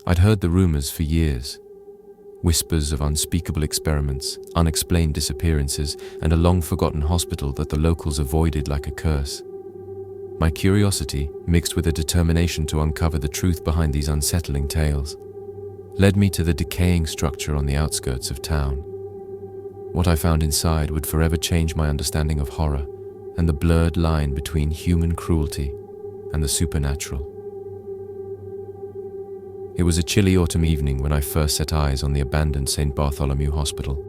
I'd heard the rumors for years. Whispers of unspeakable experiments, unexplained disappearances, and a long-forgotten hospital that the locals avoided like a curse. My curiosity, mixed with a determination to uncover the truth behind these unsettling tales, led me to the decaying structure on the outskirts of town. What I found inside would forever change my understanding of horror and the blurred line between human cruelty and the supernatural. It was a chilly autumn evening when I first set eyes on the abandoned St. Bartholomew Hospital.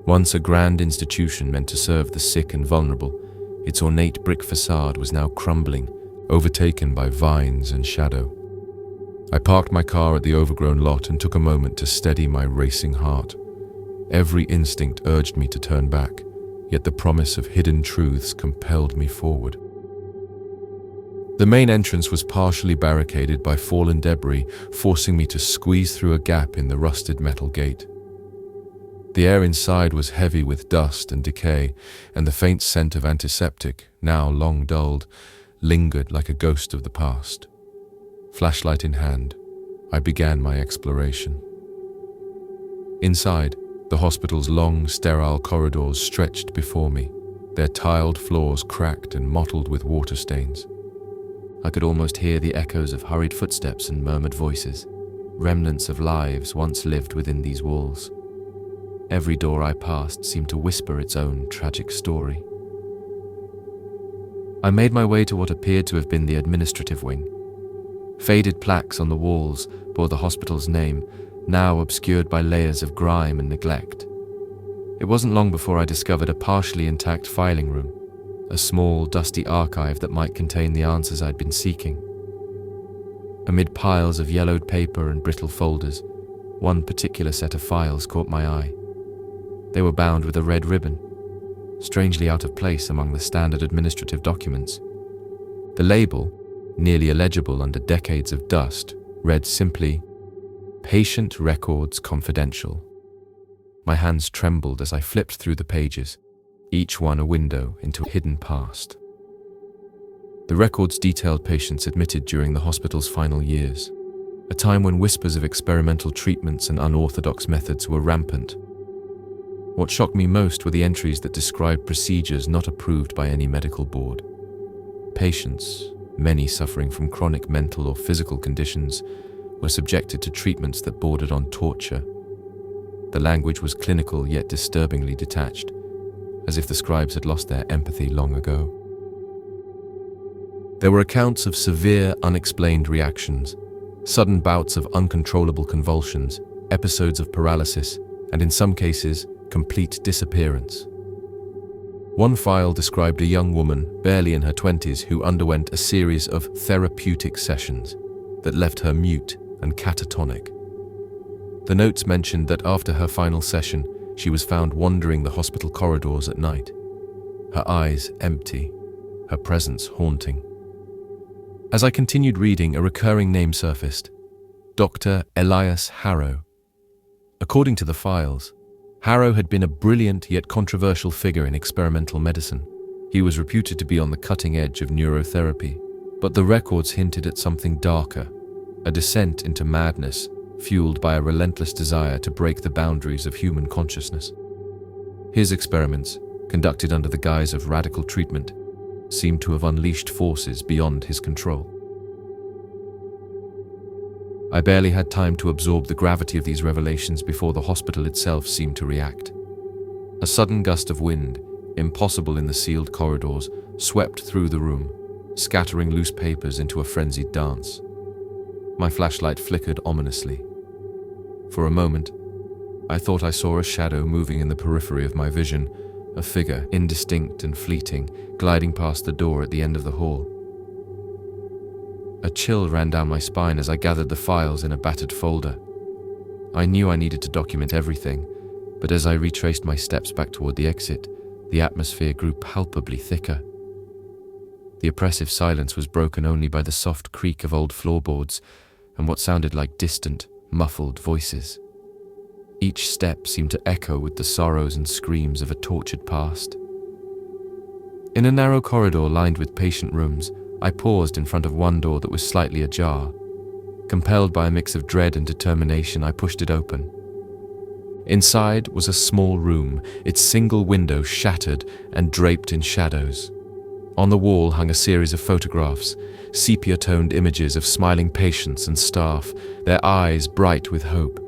Once a grand institution meant to serve the sick and vulnerable, its ornate brick facade was now crumbling, overtaken by vines and shadow. I parked my car at the overgrown lot and took a moment to steady my racing heart. Every instinct urged me to turn back, yet the promise of hidden truths compelled me forward. The main entrance was partially barricaded by fallen debris, forcing me to squeeze through a gap in the rusted metal gate. The air inside was heavy with dust and decay, and the faint scent of antiseptic, now long dulled, lingered like a ghost of the past. Flashlight in hand, I began my exploration. Inside, the hospital's long, sterile corridors stretched before me, their tiled floors cracked and mottled with water stains. I could almost hear the echoes of hurried footsteps and murmured voices, remnants of lives once lived within these walls. Every door I passed seemed to whisper its own tragic story. I made my way to what appeared to have been the administrative wing. Faded plaques on the walls bore the hospital's name, now obscured by layers of grime and neglect. It wasn't long before I discovered a partially intact filing room, a small, dusty archive that might contain the answers I'd been seeking. Amid piles of yellowed paper and brittle folders, one particular set of files caught my eye. They were bound with a red ribbon, strangely out of place among the standard administrative documents. The label, nearly illegible under decades of dust, read simply, "Patient Records Confidential." My hands trembled as I flipped through the pages, each one a window into a hidden past. The records detailed patients admitted during the hospital's final years, a time when whispers of experimental treatments and unorthodox methods were rampant. What shocked me most were the entries that described procedures not approved by any medical board. Patients, many suffering from chronic mental or physical conditions, were subjected to treatments that bordered on torture. The language was clinical yet disturbingly detached, as if the scribes had lost their empathy long ago. There were accounts of severe, unexplained reactions, sudden bouts of uncontrollable convulsions, episodes of paralysis, and in some cases, complete disappearance. One file described a young woman, barely in her 20s, who underwent a series of therapeutic sessions that left her mute and catatonic. The notes mentioned that after her final session, she was found wandering the hospital corridors at night, her eyes empty, her presence haunting. As I continued reading, a recurring name surfaced: Dr. Elias Harrow. According to the files, Harrow had been a brilliant yet controversial figure in experimental medicine. He was reputed to be on the cutting edge of neurotherapy, but the records hinted at something darker, a descent into madness fueled by a relentless desire to break the boundaries of human consciousness. His experiments, conducted under the guise of radical treatment, seemed to have unleashed forces beyond his control. I barely had time to absorb the gravity of these revelations before the hospital itself seemed to react. A sudden gust of wind, impossible in the sealed corridors, swept through the room, scattering loose papers into a frenzied dance. My flashlight flickered ominously. For a moment, I thought I saw a shadow moving in the periphery of my vision, a figure, indistinct and fleeting, gliding past the door at the end of the hall. A chill ran down my spine as I gathered the files in a battered folder. I knew I needed to document everything, but as I retraced my steps back toward the exit, the atmosphere grew palpably thicker. The oppressive silence was broken only by the soft creak of old floorboards and what sounded like distant, muffled voices. Each step seemed to echo with the sorrows and screams of a tortured past. In a narrow corridor lined with patient rooms, I paused in front of one door that was slightly ajar. Compelled by a mix of dread and determination, I pushed it open. Inside was a small room, its single window shattered and draped in shadows. On the wall hung a series of photographs, sepia-toned images of smiling patients and staff, their eyes bright with hope.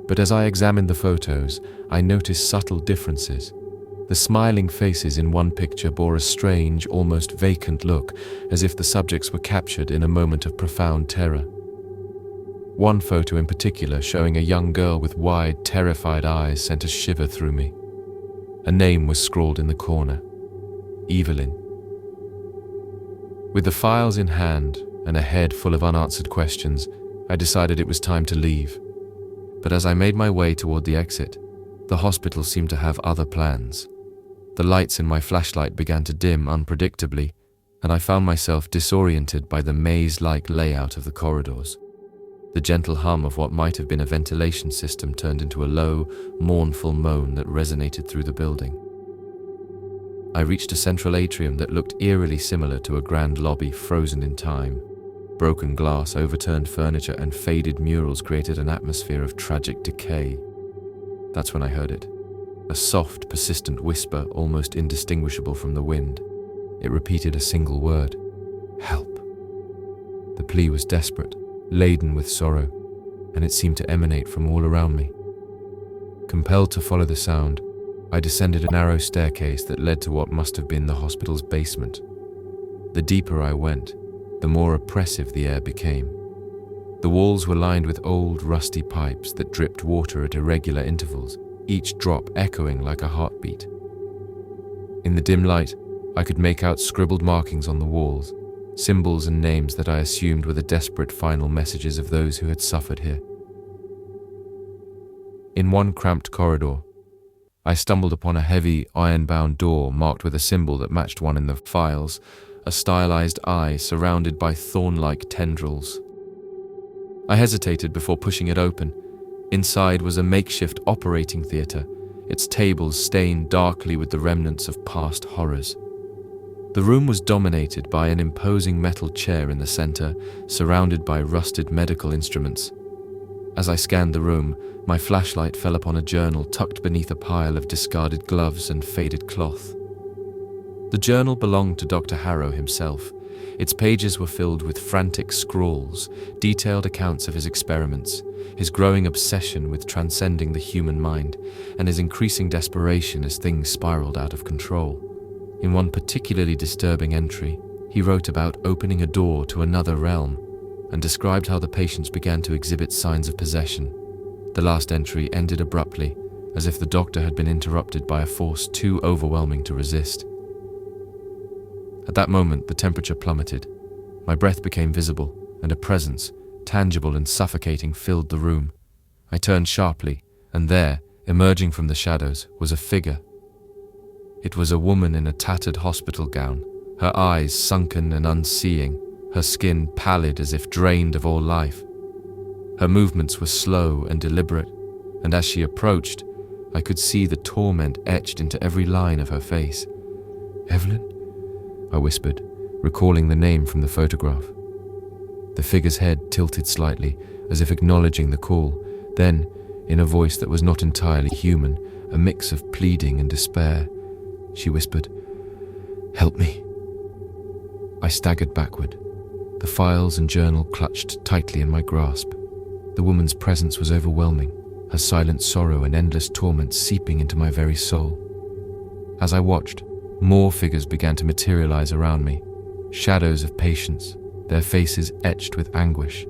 But as I examined the photos, I noticed subtle differences. The smiling faces in one picture bore a strange, almost vacant look, as if the subjects were captured in a moment of profound terror. One photo in particular, showing a young girl with wide, terrified eyes, sent a shiver through me. A name was scrawled in the corner: Evelyn. With the files in hand and a head full of unanswered questions, I decided it was time to leave. But as I made my way toward the exit, the hospital seemed to have other plans. The lights in my flashlight began to dim unpredictably, and I found myself disoriented by the maze-like layout of the corridors. The gentle hum of what might have been a ventilation system turned into a low, mournful moan that resonated through the building. I reached a central atrium that looked eerily similar to a grand lobby frozen in time. Broken glass, overturned furniture, and faded murals created an atmosphere of tragic decay. That's when I heard it. A soft, persistent whisper, almost indistinguishable from the wind. It repeated a single word: help. The plea was desperate, laden with sorrow, and it seemed to emanate from all around me. Compelled to follow the sound, I descended a narrow staircase that led to what must have been the hospital's basement. The deeper I went, the more oppressive the air became. The walls were lined with old, rusty pipes that dripped water at irregular intervals, each drop echoing like a heartbeat. In the dim light, I could make out scribbled markings on the walls, symbols and names that I assumed were the desperate final messages of those who had suffered here. In one cramped corridor, I stumbled upon a heavy, iron-bound door marked with a symbol that matched one in the files, a stylized eye surrounded by thorn-like tendrils. I hesitated before pushing it open. Inside was a makeshift operating theatre, its tables stained darkly with the remnants of past horrors. The room was dominated by an imposing metal chair in the center, surrounded by rusted medical instruments. As I scanned the room, my flashlight fell upon a journal tucked beneath a pile of discarded gloves and faded cloth. The journal belonged to Dr. Harrow himself. Its pages were filled with frantic scrawls, detailed accounts of his experiments, his growing obsession with transcending the human mind, and his increasing desperation as things spiraled out of control. In one particularly disturbing entry, he wrote about opening a door to another realm and described how the patients began to exhibit signs of possession. The last entry ended abruptly, as if the doctor had been interrupted by a force too overwhelming to resist. At that moment, the temperature plummeted. My breath became visible, and a presence, tangible and suffocating, filled the room. I turned sharply, and there, emerging from the shadows, was a figure. It was a woman in a tattered hospital gown, her eyes sunken and unseeing, her skin pallid as if drained of all life. Her movements were slow and deliberate, and as she approached, I could see the torment etched into every line of her face. "Evelyn?" I whispered, recalling the name from the photograph. The figure's head tilted slightly, as if acknowledging the call. Then, in a voice that was not entirely human, a mix of pleading and despair, she whispered, "Help me." I staggered backward, the files and journal clutched tightly in my grasp. The woman's presence was overwhelming, her silent sorrow and endless torment seeping into my very soul. As I watched, more figures began to materialize around me, shadows of patients, their faces etched with anguish,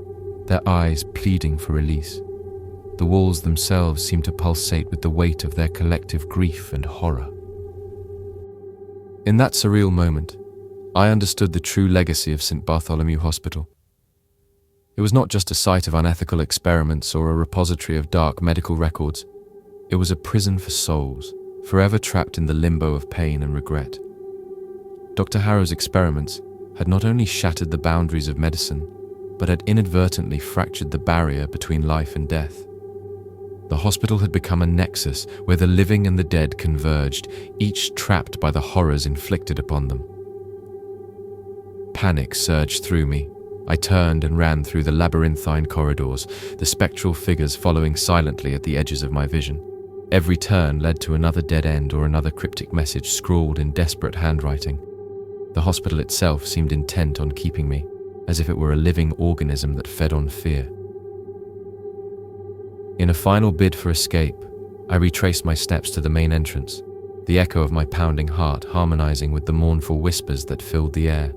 their eyes pleading for release. The walls themselves seemed to pulsate with the weight of their collective grief and horror. In that surreal moment, I understood the true legacy of St. Bartholomew Hospital. It was not just a site of unethical experiments or a repository of dark medical records. It was a prison for souls, forever trapped in the limbo of pain and regret. Dr. Harrow's experiments had not only shattered the boundaries of medicine, but had inadvertently fractured the barrier between life and death. The hospital had become a nexus where the living and the dead converged, each trapped by the horrors inflicted upon them. Panic surged through me, I turned and ran through the labyrinthine corridors, the spectral figures following silently at the edges of my vision. Every turn led to another dead end or another cryptic message scrawled in desperate handwriting. The hospital itself seemed intent on keeping me, as if it were a living organism that fed on fear. In a final bid for escape, I retraced my steps to the main entrance, the echo of my pounding heart harmonizing with the mournful whispers that filled the air.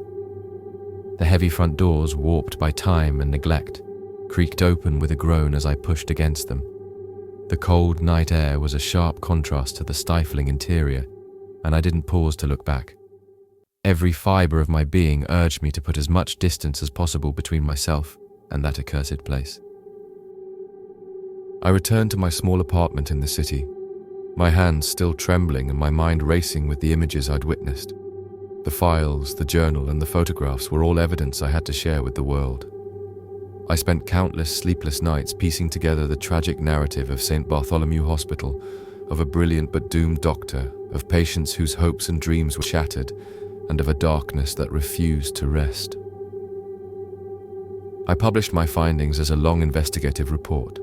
The heavy front doors, warped by time and neglect, creaked open with a groan as I pushed against them. The cold night air was a sharp contrast to the stifling interior, and I didn't pause to look back. Every fiber of my being urged me to put as much distance as possible between myself and that accursed place. I returned to my small apartment in the city, my hands still trembling and my mind racing with the images I'd witnessed. The files, the journal, and the photographs were all evidence I had to share with the world. I spent countless sleepless nights piecing together the tragic narrative of St. Bartholomew Hospital, of a brilliant but doomed doctor, of patients whose hopes and dreams were shattered, and of a darkness that refused to rest. I published my findings as a long investigative report.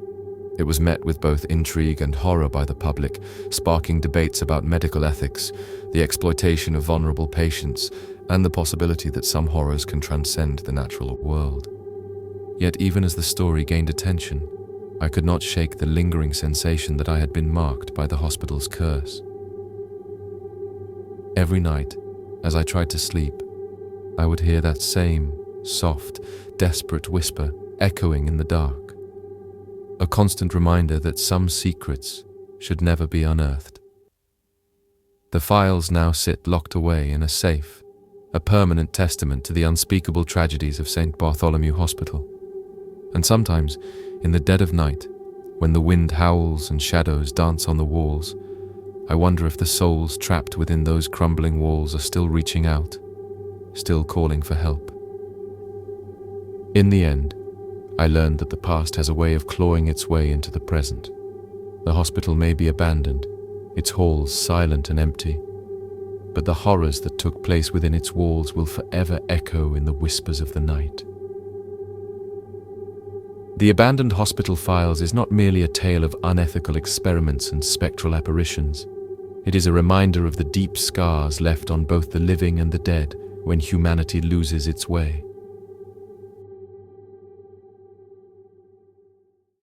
It was met with both intrigue and horror by the public, sparking debates about medical ethics, the exploitation of vulnerable patients, and the possibility that some horrors can transcend the natural world. Yet even as the story gained attention, I could not shake the lingering sensation that I had been marked by the hospital's curse. Every night, as I tried to sleep, I would hear that same soft, desperate whisper echoing in the dark. A constant reminder that some secrets should never be unearthed. The files now sit locked away in a safe, a permanent testament to the unspeakable tragedies of St. Bartholomew Hospital. And sometimes, in the dead of night, when the wind howls and shadows dance on the walls, I wonder if the souls trapped within those crumbling walls are still reaching out, still calling for help. In the end, I learned that the past has a way of clawing its way into the present. The hospital may be abandoned, its halls silent and empty, but the horrors that took place within its walls will forever echo in the whispers of the night. The Abandoned Hospital Files is not merely a tale of unethical experiments and spectral apparitions. It is a reminder of the deep scars left on both the living and the dead when humanity loses its way.